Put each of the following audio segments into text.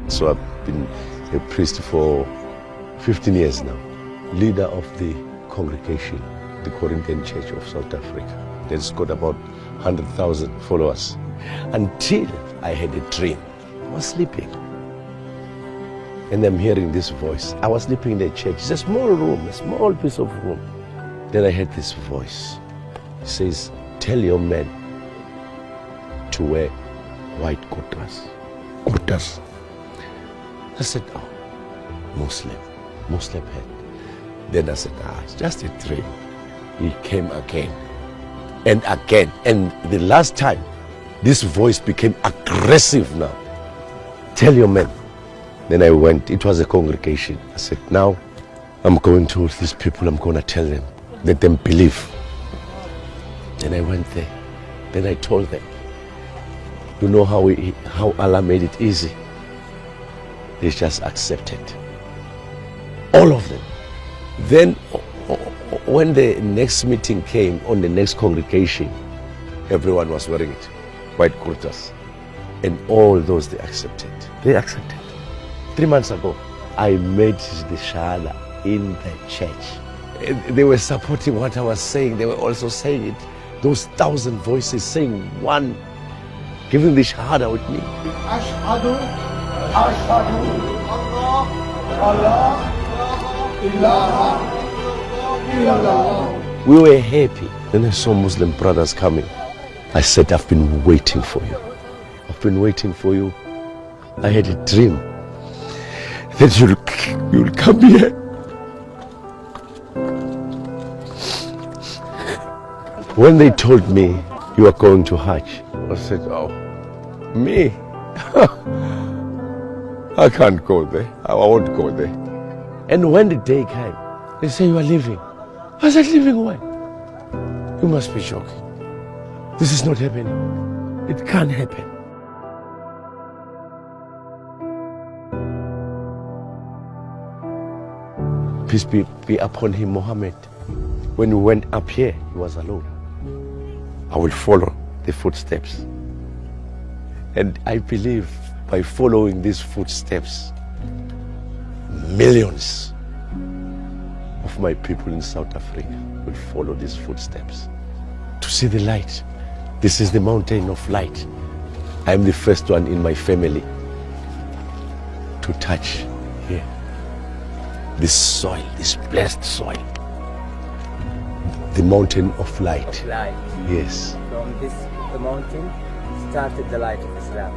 So I've been a priest for 15 years now, leader of the congregation, the Corinthian Church of South Africa. That's got about 100,000 followers. Until I had a dream. I was sleeping. And I'm hearing this voice. I was sleeping in the church. It's a small room, a small piece of room. Then I heard this voice. It says, tell your men to wear white kurtas. Kurtas. I said, oh, Muslim head. Then I said, it's just a dream. He came again and again. And the last time, this voice became aggressive now. Tell your men. Then I went, it was a congregation. I said, now I'm going to these people, I'm going to tell them, let them believe. Then I went there. Then I told them, you know how Allah made it easy? They just accepted. All of them. Then when the next meeting came on the next congregation, everyone was wearing it, white kurtas. And all those they accepted. They accepted. 3 months ago, I made the shahada in the church. They were supporting what I was saying. They were also saying it. Those 1,000 voices saying one, giving the shahada with me. Ashhadu Allah, Allah, ilaha illallah. We were happy. Then I saw Muslim brothers coming. I said, I've been waiting for you. I've been waiting for you. I had a dream that you'll come here. When they told me you are going to Hajj, I said, oh, me? I can't go there. I won't go there. And when the day came, they say you are leaving. I said, leaving why? You must be joking. This is not happening. It can't happen. Peace be upon him, Muhammad. When we went up here, he was alone. I will follow the footsteps. And I believe by following these footsteps, millions of my people in South Africa will follow these footsteps to see the light. This is the mountain of light. I am the first one in my family to touch here. This soil, this blessed soil. The mountain of light. Of light. Yes. From the mountain started the light of Islam.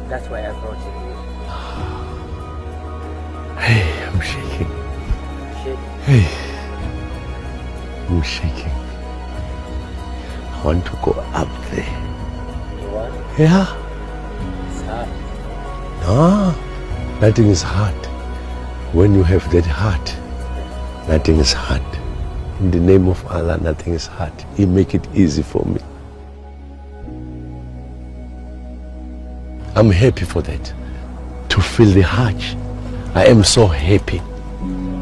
That's why I brought you here. Hey, I'm shaking. Shaking? Hey, I'm shaking. I want to go up there. You want? Yeah. It's hard. No, nothing is hard. When you have that heart, nothing is hard. In the name of Allah, nothing is hard. He make it easy for me. I'm happy for that. To feel the Hajj. I am so happy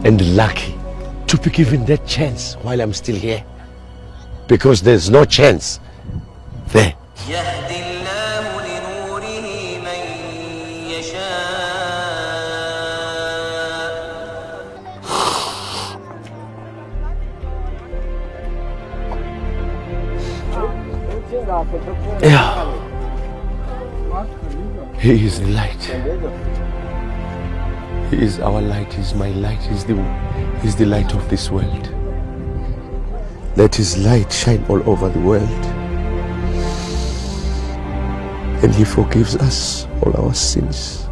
and lucky to be given that chance while I'm still here. Because there's no chance there. Yeah. He is the light. He is our light. He is my light. He is the light of this world. Let his light shine all over the world. And he forgives us all our sins.